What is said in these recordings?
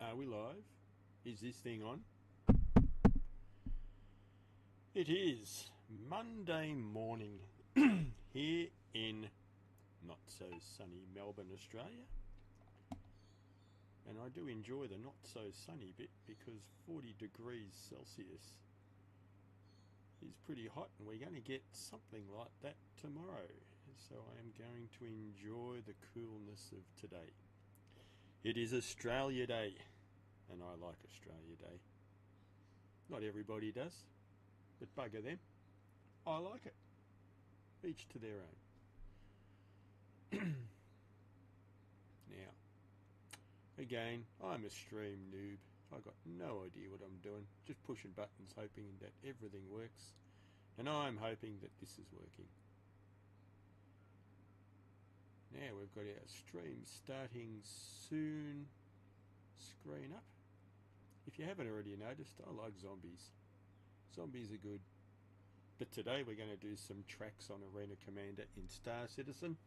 Are we live? Is this thing on? It is Monday morning here in not so sunny Melbourne, Australia. And I do enjoy the not so sunny bit because 40 degrees Celsius is pretty hot, and we're going to get something like that tomorrow. So I am going to enjoy the coolness of today. It is Australia Day, and I like Australia Day. Not everybody does, but bugger them. I like it. Each to their own. Now, again, I'm a stream noob. I got no idea what I'm doing. Just pushing buttons, hoping that everything works. And I'm hoping that this is working. Now we've got our stream starting soon. Screen up. If you haven't already noticed, I like zombies. Zombies are good. But today we're going to do some tracks on Arena Commander in Star Citizen.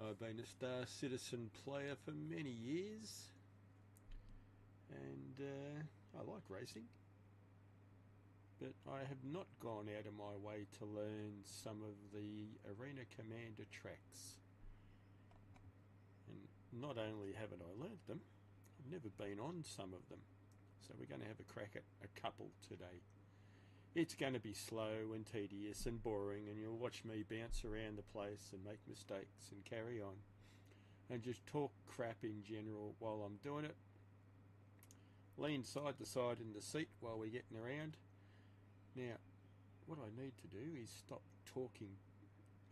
I've been a Star Citizen player for many years. And I like racing. But I have not gone out of my way to learn some of the Arena Commander tracks. And not only haven't I learnt them, I've never been on some of them. So we're going to have a crack at a couple today. It's going to be slow and tedious and boring, and you'll watch me bounce around the place and make mistakes and carry on. And just talk crap in general while I'm doing it. Lean side to side in the seat while we're getting around. Now, what I need to do is stop talking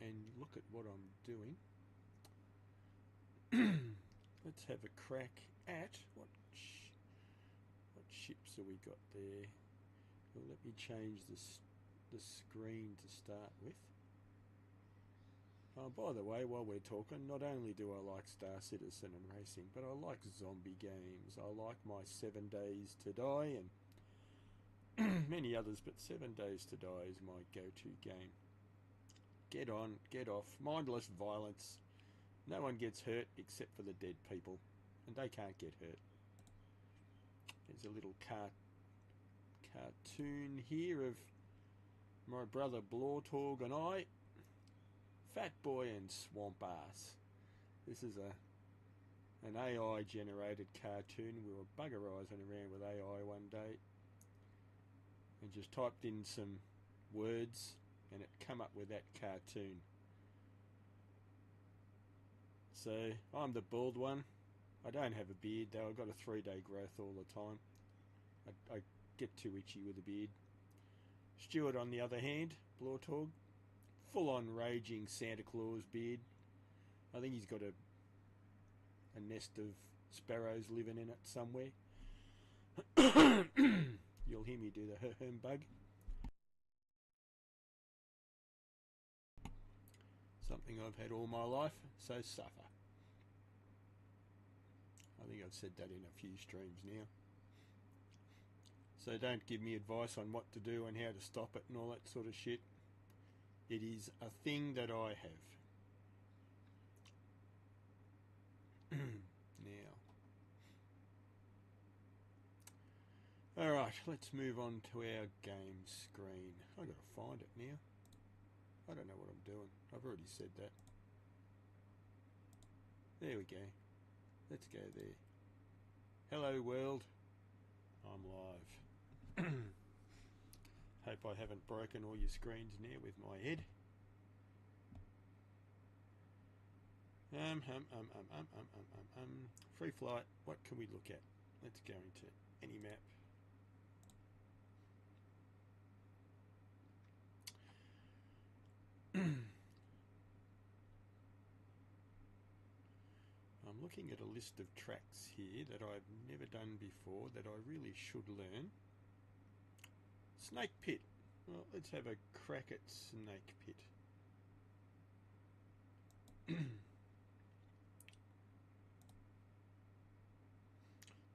and look at what I'm doing. Let's have a crack at what ships have we got there. Well, let me change the screen to start with. Oh, by the way, while we're talking, not only do I like Star Citizen and racing, but I like zombie games. I like my 7 Days to Die and many others, but 7 Days to Die is my go-to game. Get on, get off, mindless violence. No one gets hurt except for the dead people, and they can't get hurt. There's a little cartoon here of my brother Blawtorg and I, Fat Boy and Swamp Ass. This is an AI generated cartoon. We were buggerising around with AI one day and just typed in some words and it come up with that cartoon. So I'm the bald one. I don't have a beard though. I've got a 3-day growth all the time. I get too itchy with a beard. Stuart, on the other hand, Blawtorg, full on raging Santa Claus beard. I think he's got a nest of sparrows living in it somewhere. You'll hear me do the bug. Something I've had all my life, so suffer. I think I've said that in a few streams now. So don't give me advice on what to do and how to stop it and all that sort of shit. It is a thing that I have. Now. Alright, let's move on to our game screen. I've got to find it now. I don't know what I'm doing. I've already said that. There we go. Let's go there. Hello world. I'm live. Hope I haven't broken all your screens now with my head. Free flight. What can we look at? Let's go into any map. I'm looking at a list of tracks here that I've never done before that I really should learn. Snake Pit. Well, let's have a crack at Snake Pit.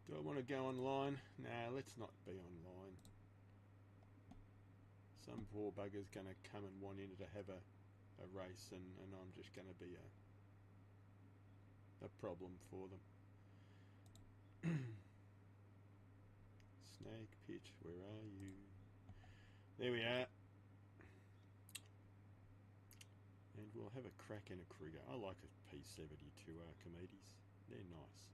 Do I want to go online? Nah, let's not be online. Some poor bugger's going to come and want in to have a race and I'm just going to be a problem for them. Snag pit, where are you? There we are. And we'll have a crack in a Kruger. I like a P72 Archimedes. They're nice.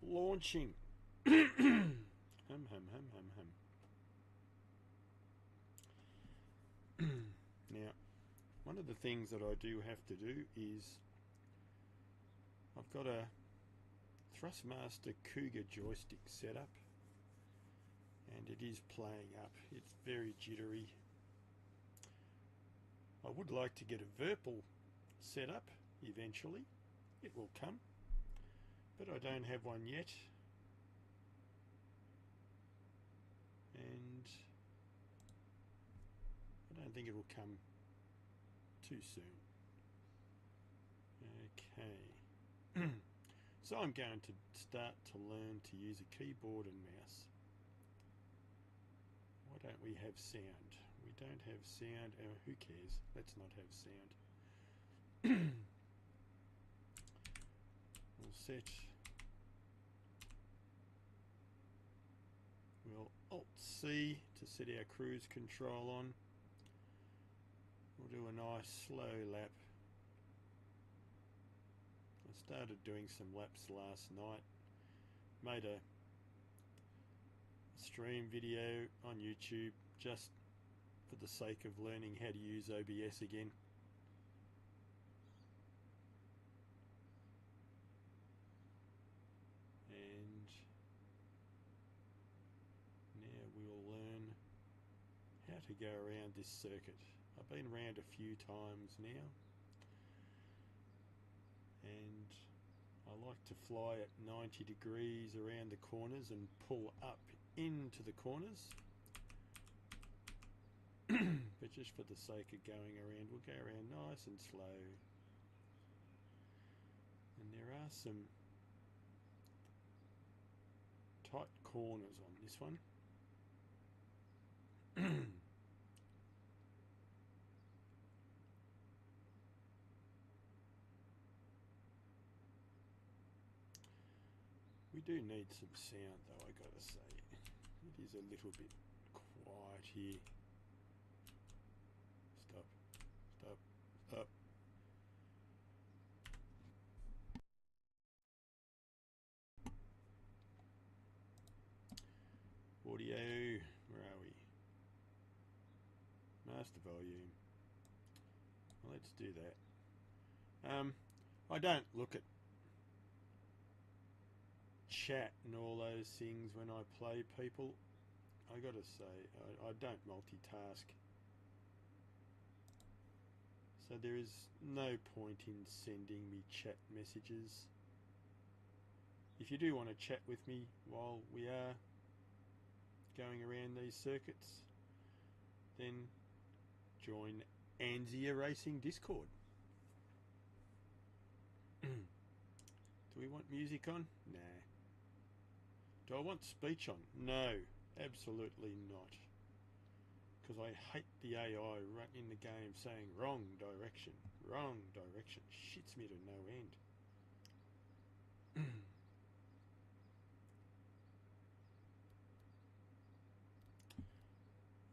Launching. Hum, hum, hum, hum, hum. Now, one of the things that I do have to do is I've got a Thrustmaster Cougar joystick set up, and it is playing up. It's very jittery. I would like to get a Virpil set up eventually. It will come, but I don't have one yet. And I don't think it will come too soon. Okay. So I'm going to start to learn to use a keyboard and mouse. Why don't we have sound? We don't have sound. Who cares? Let's not have sound. We'll set. We'll Alt-C to set our cruise control on. We'll do a nice slow lap. I started doing some laps last night. Made a stream video on YouTube just for the sake of learning how to use OBS again. And now we'll learn how to go around this circuit. I've been around a few times now, and I like to fly at 90 degrees around the corners and pull up into the corners. But just for the sake of going around, we'll go around nice and slow. And there are some tight corners on this one. We do need some sound though, I gotta say. It is a little bit quiet here. Stop, stop, stop. Audio, where are we? Master volume. Well, let's do that. I don't look at chat and all those things when I play people. I gotta say, I don't multitask. So there is no point in sending me chat messages. If you do want to chat with me while we are going around these circuits, then join Anzia Racing Discord. Do we want music on? Nah. Do I want speech on? No, absolutely not. Because I hate the AI in the game saying wrong direction, wrong direction. Shits me to no end.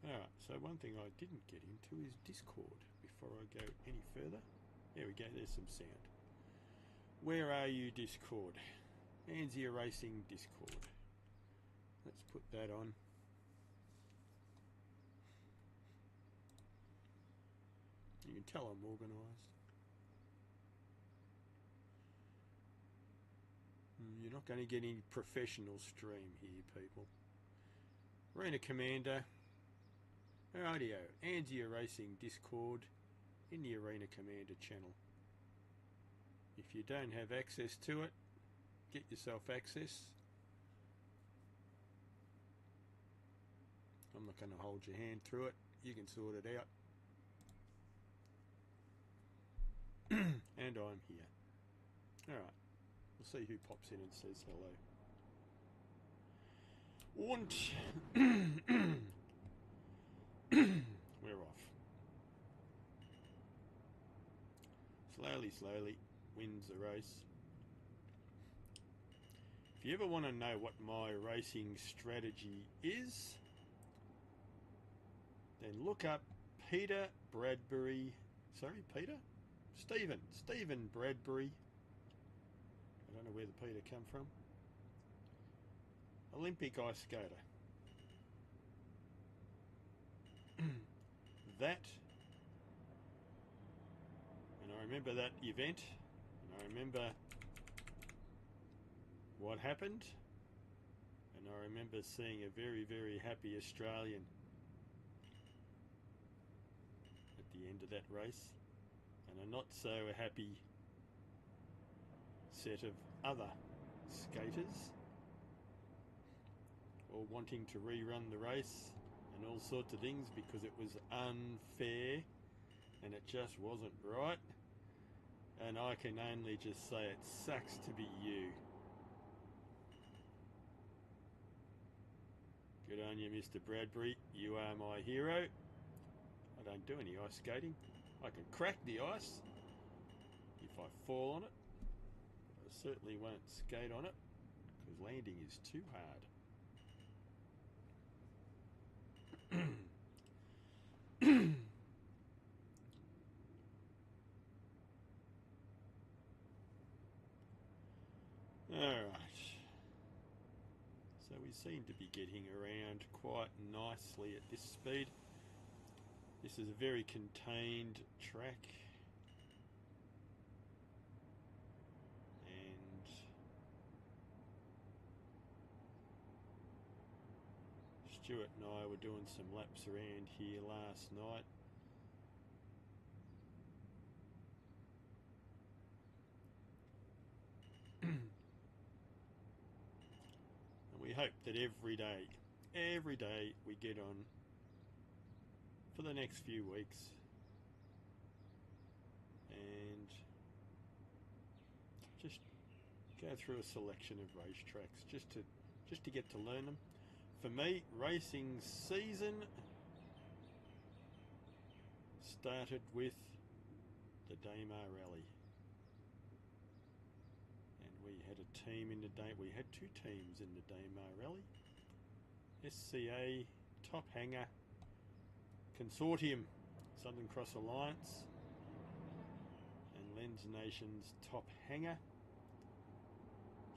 Alright, so one thing I didn't get into is Discord before I go any further. There we go, there's some sound. Where are you, Discord? Anzia Racing Discord. Let's put that on. You can tell I'm organised. You're not going to get any professional stream here, people. Arena Commander. Rightio, Anzia Racing Discord in the Arena Commander channel. If you don't have access to it, get yourself access. I'm not going to hold your hand through it. You can sort it out. And I'm here. Alright, we'll see who pops in and says hello. And we're off. Slowly, slowly wins the race. If you ever want to know what my racing strategy is, then look up Stephen Bradbury. I don't know where the Peter come from. Olympic ice skater. That, and I remember that event, and I remember what happened, and I remember seeing a very, very happy Australian at the end of that race, and a not so happy set of other skaters all wanting to rerun the race and all sorts of things because it was unfair and it just wasn't right. And I can only just say it sucks to be you. Good on you, Mr. Bradbury. You are my hero. I don't do any ice skating. I can crack the ice if I fall on it. I certainly won't skate on it because landing is too hard. Alright, so we seem to be getting around quite nicely at this speed. This is a very contained track, and Stuart and I were doing some laps around here last night. We hope that every day we get on for the next few weeks and just go through a selection of racetracks just to get to learn them. For me, racing season started with the Daymar Rally. We had a team in the day. We had two teams in the Daymar Rally. SCA Top Hanger Consortium, Southern Cross Alliance, and Lens Nations Top Hanger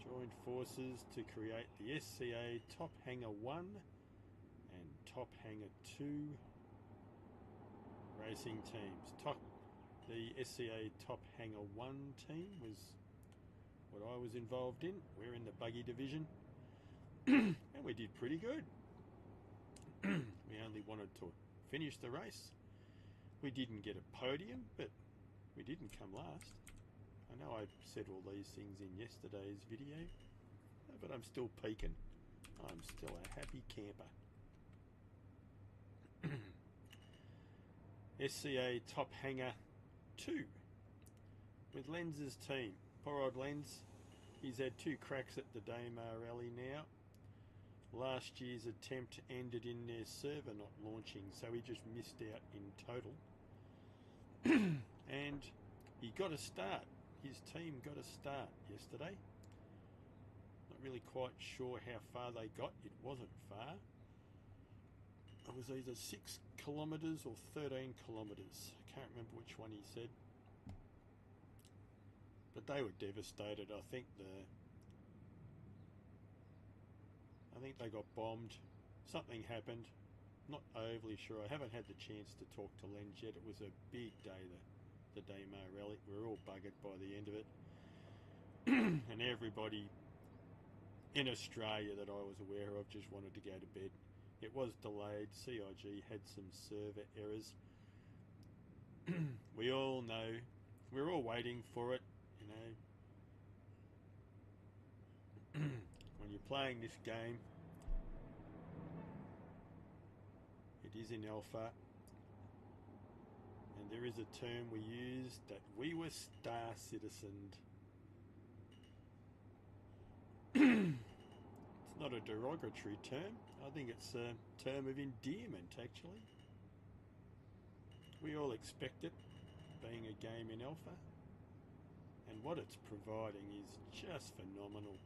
joined forces to create the SCA Top Hanger 1 and Top Hanger 2 racing teams. The SCA Top Hanger 1 team was what I was involved in. We're in the buggy division and we did pretty good. We only wanted to finish the race. We didn't get a podium, but we didn't come last. I know I said all these things in yesterday's video, but I'm still peaking. I'm still a happy camper. SCA Top Hanger 2 with Lens's team. Poor old Lens, he's had two cracks at the Daymar Rally now. Last year's attempt ended in their server not launching, so he just missed out in total. And he got a start. His team got a start yesterday. Not really quite sure how far they got. It wasn't far. It was either 6 kilometres or 13 kilometres. I can't remember which one he said. But they were devastated. I think they got bombed. Something happened. Not overly sure. I haven't had the chance to talk to Lens yet. It was a big day, the Daymar Rally. We were all buggered by the end of it. And everybody in Australia that I was aware of just wanted to go to bed. It was delayed. CIG had some server errors. We all know. We're all waiting for it. You know, when you're playing this game, it is in alpha, and there is a term we use that we were star citizened. It's not a derogatory term. I think it's a term of endearment, actually. We all expect it, being a game in alpha. And what it's providing is just phenomenal.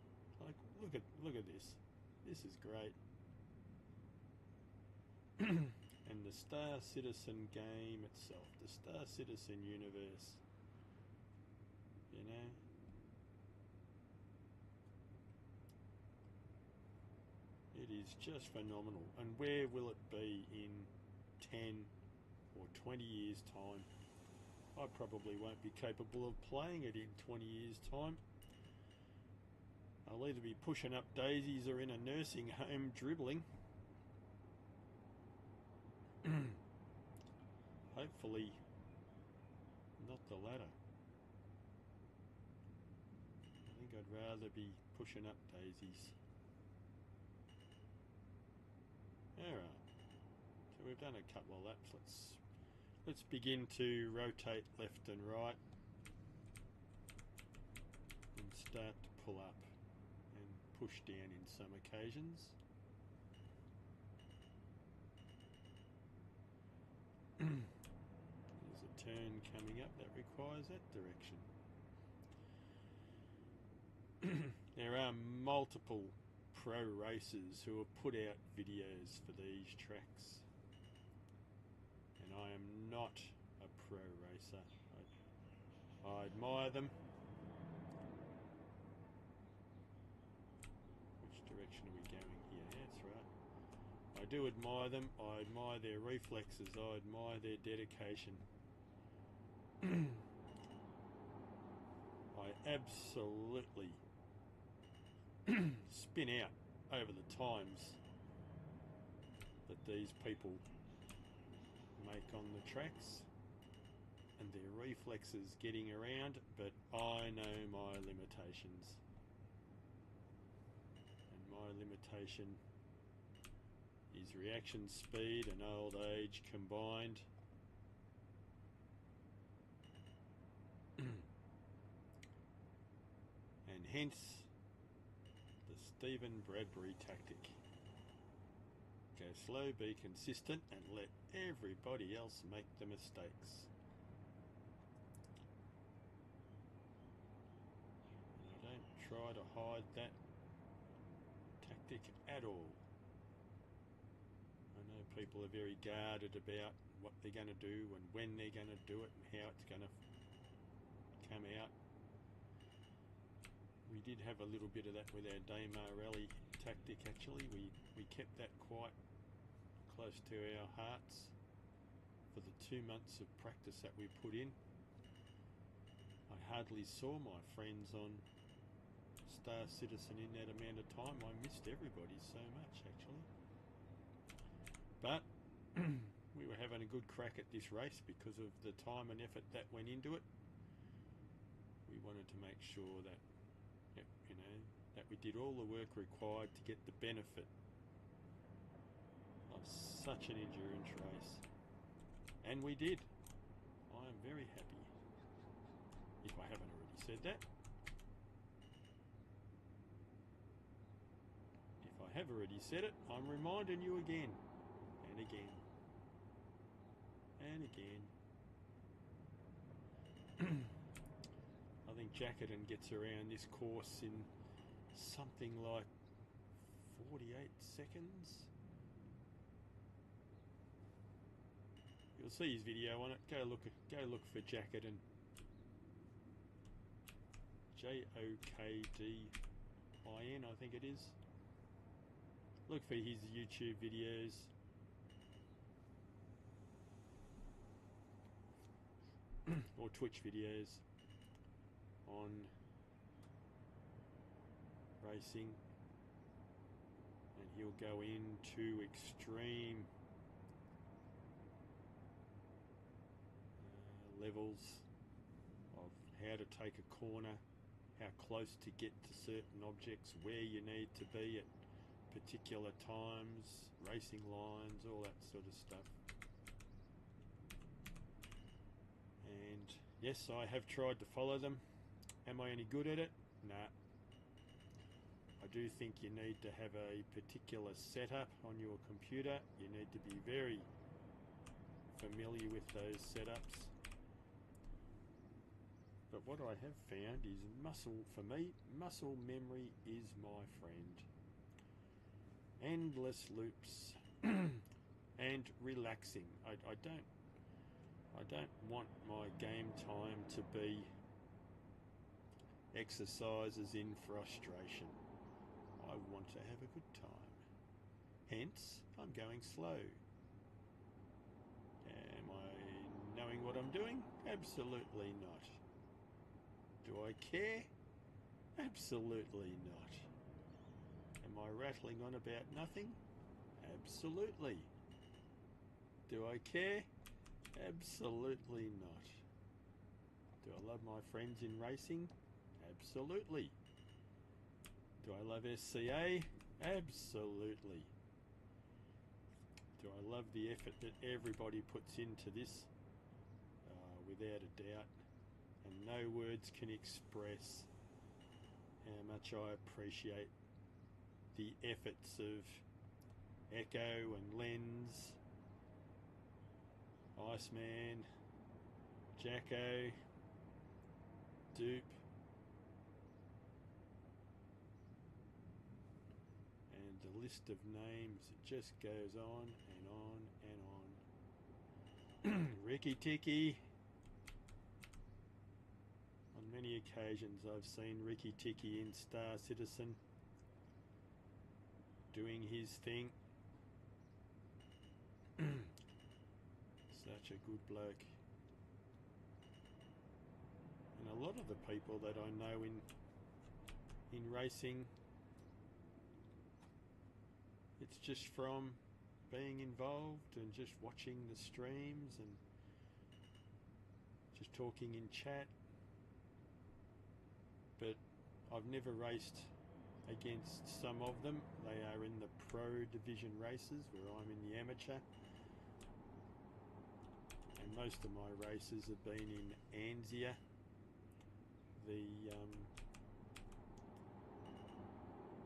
Like, look at this. This is great. And the Star Citizen game itself, the Star Citizen universe, you know, it is just phenomenal. And where will it be in 10 or 20 years' time? I probably won't be capable of playing it in 20 years' time. I'll either be pushing up daisies or in a nursing home dribbling. Hopefully not the latter. I think I'd rather be pushing up daisies. Alright, so we've done a couple of laps. Let's begin to rotate left and right and start to pull up and push down in some occasions. There's a turn coming up that requires that direction. There are multiple pro racers who have put out videos for these tracks, and I am not a pro racer. I admire them. Which direction are we going here? That's right. I do admire them. I admire their reflexes. I admire their dedication. I absolutely spin out over the times that these people make on the tracks and their reflexes getting around, but I know my limitations. And my limitation is reaction speed and old age combined. And hence the Stephen Bradbury tactic. Go slow, be consistent, and let everybody else make the mistakes. And I don't try to hide that tactic at all. I know people are very guarded about what they're going to do and when they're going to do it and how it's going to come out. We did have a little bit of that with our Daymar Rally tactic actually. We kept that quite close to our hearts for the 2 months of practice that we put in. I hardly saw my friends on Star Citizen in that amount of time. I missed everybody so much actually. But we were having a good crack at this race because of the time and effort that went into it. We wanted to make sure that, you know, that we did all the work required to get the benefit of such an endurance race. And we did. I am very happy. If I haven't already said that. If I have already said it, I'm reminding you again. And again. And again. I think Jacketon gets around this course in something like 48 seconds. You'll see his video on it. Go look for Jacketon. Jokdin, I think it is. Look for his YouTube videos. Or Twitch videos on racing, and he'll go into extreme levels of how to take a corner, how close to get to certain objects, where you need to be at particular times, racing lines, all that sort of stuff. And yes, I have tried to follow them. Am I any good at it? Nah. I do think you need to have a particular setup on your computer. You need to be very familiar with those setups. But what I have found is muscle, for me, muscle memory is my friend. Endless loops and relaxing. I don't want my game time to be exercises in frustration. I want to have a good time. Hence, I'm going slow. Am I knowing what I'm doing? Absolutely not. Do I care? Absolutely not. Am I rattling on about nothing? Absolutely. Do I care? Absolutely not. Do I love my friends in racing? Absolutely. Do I love SCA? Absolutely. Do I love the effort that everybody puts into this? Without a doubt. And no words can express how much I appreciate the efforts of Echo and Lens, Iceman, Jacko, Dupe, and the list of names, it just goes on and on and on. Ricky Ticky. On many occasions I've seen Ricky Ticky in Star Citizen doing his thing. Such a good bloke. And a lot of the people that I know in racing, it's just from being involved and just watching the streams and just talking in chat. But I've never raced against some of them. They are in the pro division races where I'm in the amateur. And most of my races have been in Anzia, the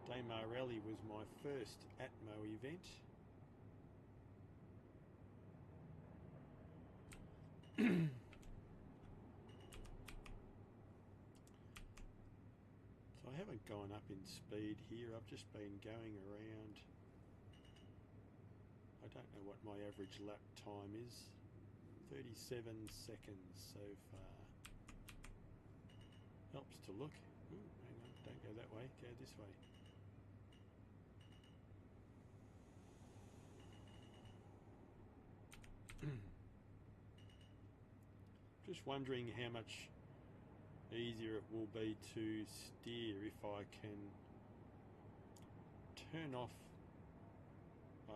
Daymar Rally was my first Atmo event. So I haven't gone up in speed here, I've just been going around. I don't know what my average lap time is. 37 seconds so far. Helps to look. Ooh, hang on, don't go that way, go this way. Just wondering how much easier it will be to steer if I can turn off.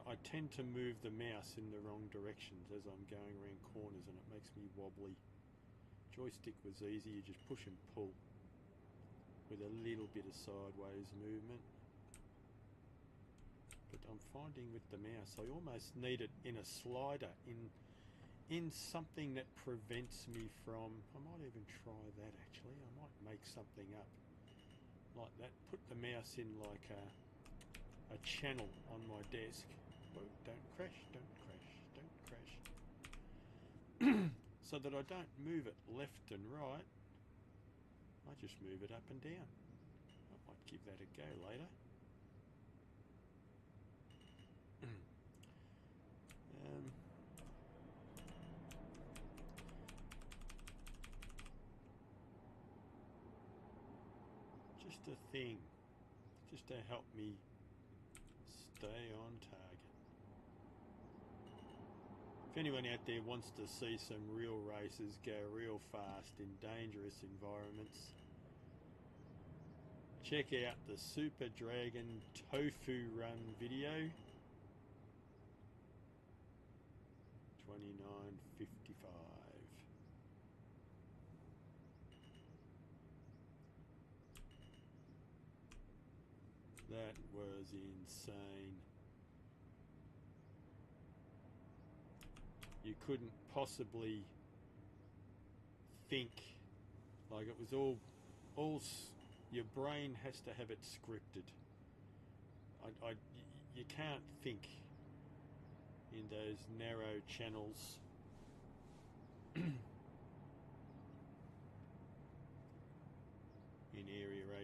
I tend to move the mouse in the wrong directions as I'm going around corners and it makes me wobbly. Joystick was easy, you just push and pull with a little bit of sideways movement. But I'm finding with the mouse I almost need it in a slider, in something that prevents me from, I might even try that actually, I might make something up like that, put the mouse in like a channel on my desk. Whoa, don't crash, don't crash, don't crash. So that I don't move it left and right, I just move it up and down. I might give that a go later. Just a thing, just to help me stay on target. If anyone out there wants to see some real races go real fast in dangerous environments, check out the Super Dragon Tofu Run video. 29:55. That was insane. You couldn't possibly think, like it was all your brain has to have it scripted. You can't think in those narrow channels.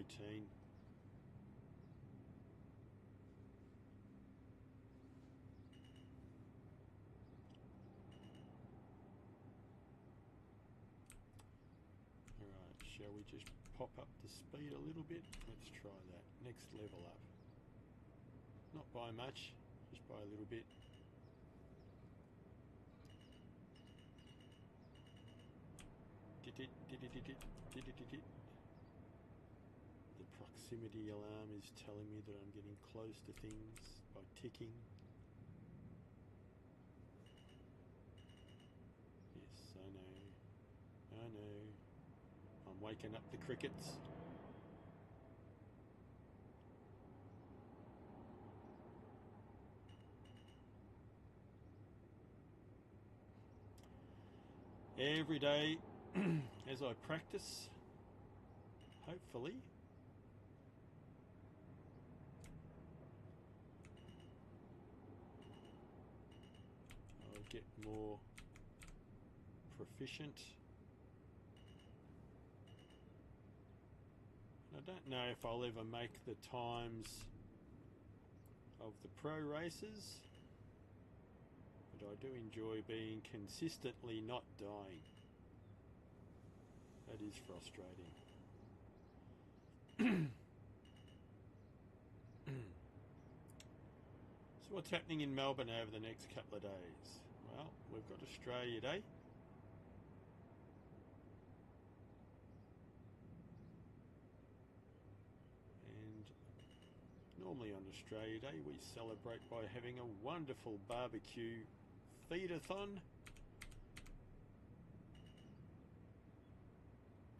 18. Alright, shall we just pop up the speed a little bit? Let's try that. Next level up. Not by much, just by a little bit. The proximity alarm is telling me that I'm getting close to things by ticking. Yes, I know. I know. I'm waking up the crickets. Every day as I practice, hopefully I'll get more proficient. I don't know if I'll ever make the times of the pro races, but I do enjoy being consistently not dying. That is frustrating. So what's happening in Melbourne over the next couple of days? Well, we've got Australia Day. And normally on Australia Day we celebrate by having a wonderful barbecue feed-a-thon.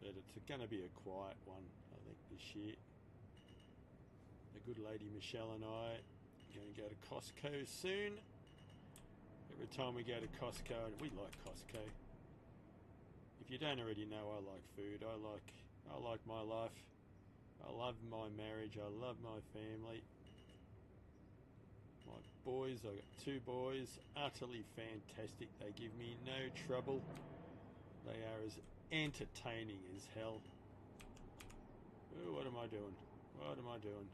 But it's going to be a quiet one, I think, this year. The good lady Michelle and I are going to go to Costco soon. Every time we go to Costco, and we like Costco. If you don't already know, I like food. I like my life. I love my marriage. I love my family. My boys, I've got 2 boys, utterly fantastic. They give me no trouble. They are as entertaining as hell. Ooh, what am I doing? What am I doing?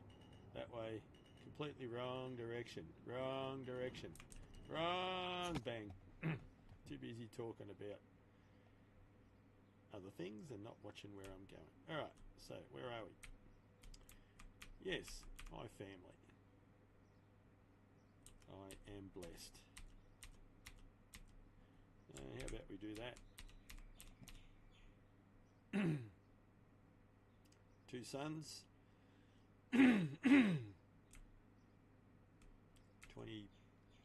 That way. Completely wrong direction. Wrong direction. Wrong. Bang. Too busy talking about other things and not watching where I'm going. Alright, so where are we? Yes, my family. I am blessed. How about we do that? 2 sons. 20,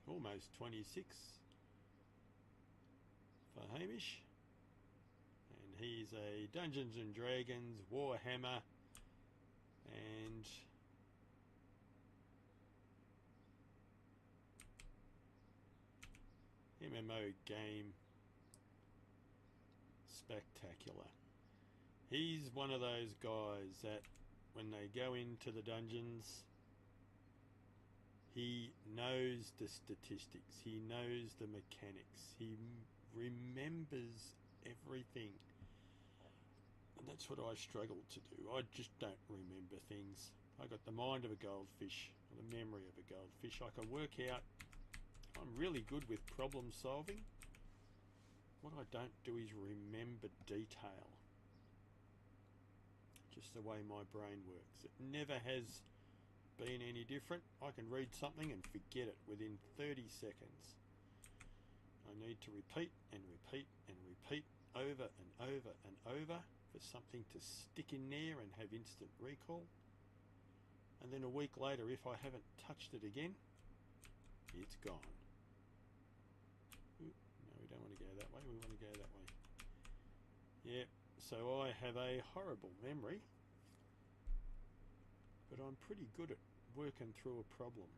almost 26 for Hamish. And he's a Dungeons and Dragons, Warhammer, and MMO game spectacular. He's one of those guys that when they go into the dungeons, he knows the statistics, he knows the mechanics, he remembers everything. And that's what I struggle to do. I just don't remember things. I got the mind of a goldfish, or the memory of a goldfish. I can work out. I'm really good with problem solving. What I don't do is remember detail. Just the way my brain works. It never has been any different. I can read something and forget it within 30 seconds. I need to repeat and repeat and repeat over and over and over for something to stick in there and have instant recall. And then a week later, if I haven't touched it again, it's gone. Ooh, no, we don't want to go that way. We want to go that way. Yep. So I have a horrible memory, but I'm pretty good at working through a problem.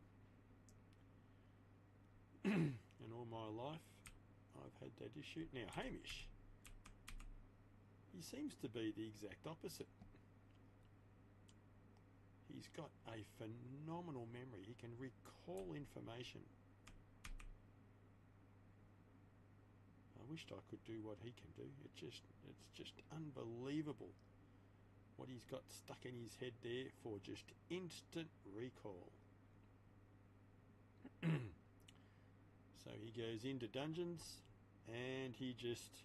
And all my life, I've had that issue. Now, Hamish, he seems to be the exact opposite. He's got a phenomenal memory. He can recall information. I wished I could do what he can do. It's just unbelievable what he's got stuck in his head there for just instant recall. So he goes into dungeons and he just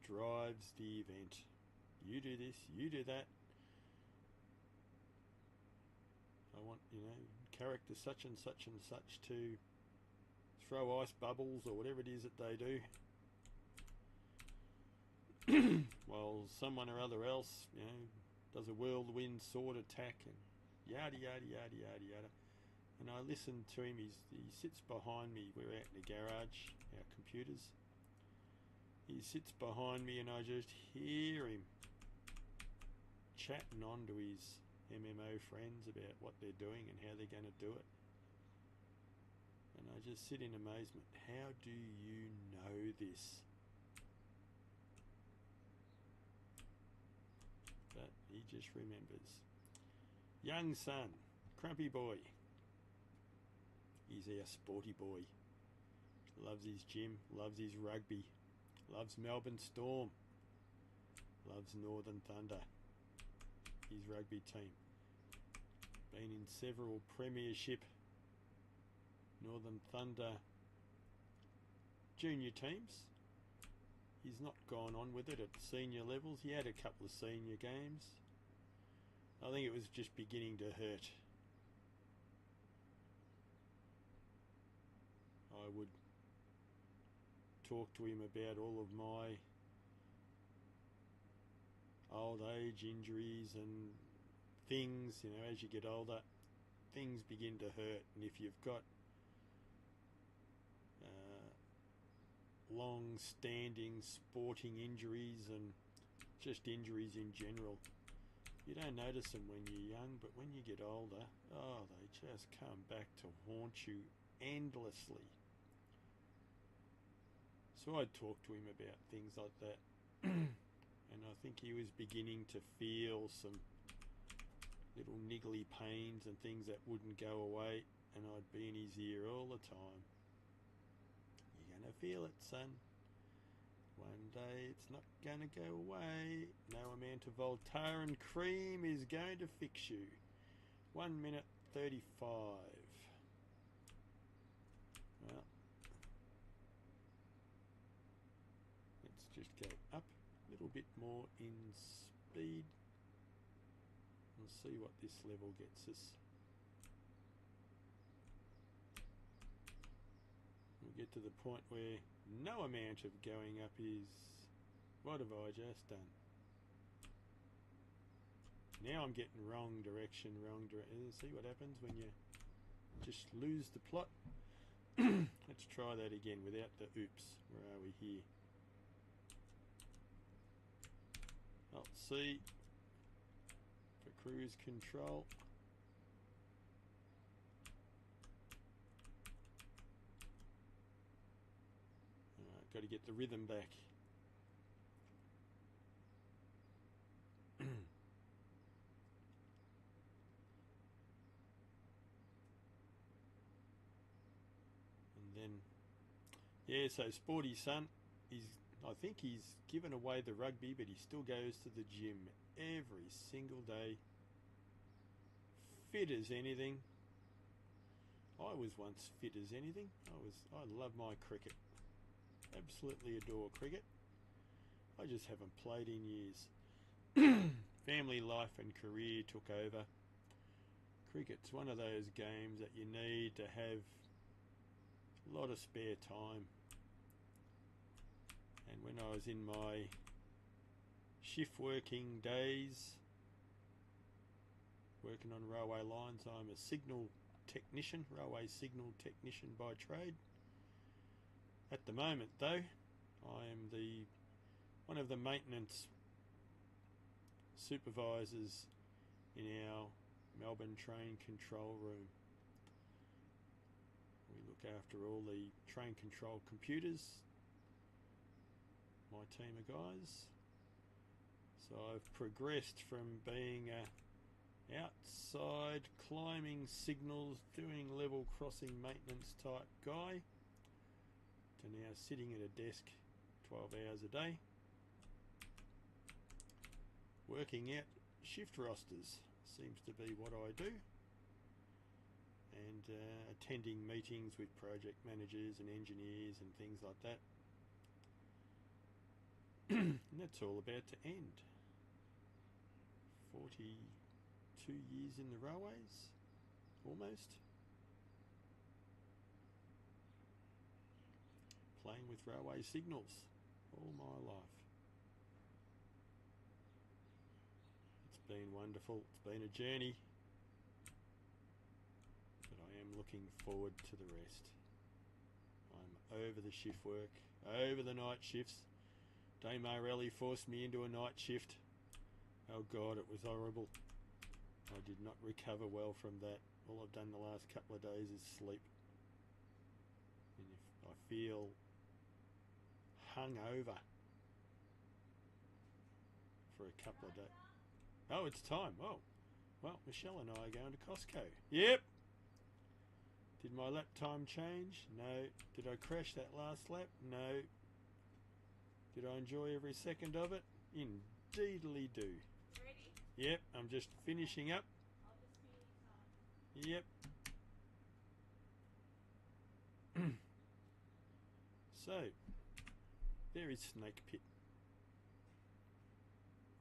drives the event. You do this, you do that. I want, character such and such and such to throw ice bubbles or whatever it is that they do. While someone or other else, does a whirlwind sword attack and yada yada yada yada yada. And I listen to him. He sits behind me. We're out in the garage, our computers. He sits behind me and I just hear him chatting on to his MMO friends about what they're doing and how they're going to do it. And I just sit in amazement. How do you know this? But he just remembers. Young son, Crumpy boy. He's our sporty boy. Loves his gym, loves his rugby, loves Melbourne Storm, loves Northern Thunder, his rugby team. Been in several premiership Northern Thunder junior teams. He's not gone on with it at senior levels. He had a couple of senior games. I think it was just beginning to hurt. I would talk to him about all of my old age injuries and things. As you get older, things begin to hurt, and if you've got long-standing sporting injuries and just injuries in general, you don't notice them when you're young, but when you get older, they just come back to haunt you endlessly. So I'd talk to him about things like that. And I think he was beginning to feel some little niggly pains and things that wouldn't go away, and I'd be in his ear all the time. You're going to feel it, son. One day it's not going to go away. No amount of Voltaren cream is going to fix you. 1 minute 35. Well, let's just go up a little bit more in speed and see what this level gets us. We'll get to the point where no amount of going up is... What have I just done? Now I'm getting wrong direction. See what happens when you just lose the plot? Let's try that again without the oops. Where are we here? Alt C for cruise control. Got to get the rhythm back. And then, yeah, so Sporty Son, I think he's given away the rugby, but he still goes to the gym every single day. Fit as anything. I was once fit as anything. I love my cricket. Absolutely adore cricket. I just haven't played in years. Family life and career took over. Cricket's one of those games that you need to have a lot of spare time. And when I was in my shift working days, working on railway lines, I'm a signal technician, railway signal technician by trade. At the moment though, I am one of the maintenance supervisors in our Melbourne train control room. We look after all the train control computers, my team of guys. So I've progressed from being a outside climbing signals, doing level crossing maintenance type guy, to now sitting at a desk 12 hours a day, working out shift rosters seems to be what I do, and attending meetings with project managers and engineers and things like that. And that's all about to end. 42 years in the railways, almost. Playing with railway signals all my life. It's been wonderful. It's been a journey. But I am looking forward to the rest. I'm over the shift work, over the night shifts. Dame Marelli forced me into a night shift. Oh God, it was horrible. I did not recover well from that. All I've done the last couple of days is sleep. And if I feel hungover for a couple of days. Oh, it's time. Oh, well, Michelle and I are going to Costco. Yep. Did my lap time change? No. Did I crash that last lap? No. Did I enjoy every second of it? Indeedly do. Ready? Yep, I'm just finishing up. Yep. So, there is Snake Pit.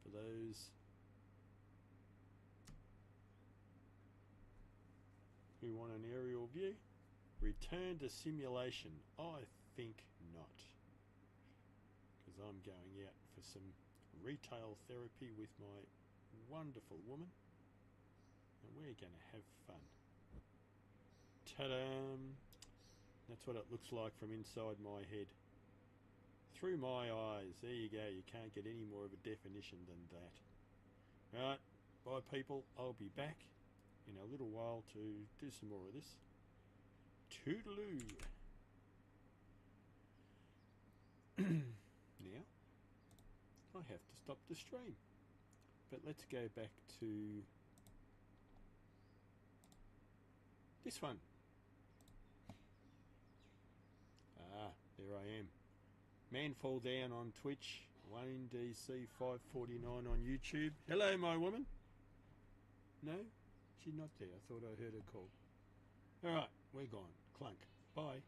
For those who want an aerial view, return to simulation. I think not. Because I'm going out for some retail therapy with my wonderful woman. And we're going to have fun. Ta-da! That's what it looks like from inside my head. Through my eyes. There you go. You can't get any more of a definition than that. Right. Bye, people. I'll be back in a little while to do some more of this. Toodaloo. Now, I have to stop the stream. But let's go back to this one. Ah, there I am. Man Fall Down on Twitch. 1DC549 on YouTube. Hello, my woman. No? She's not there. I thought I heard her call. Alright, we're gone. Clunk. Bye.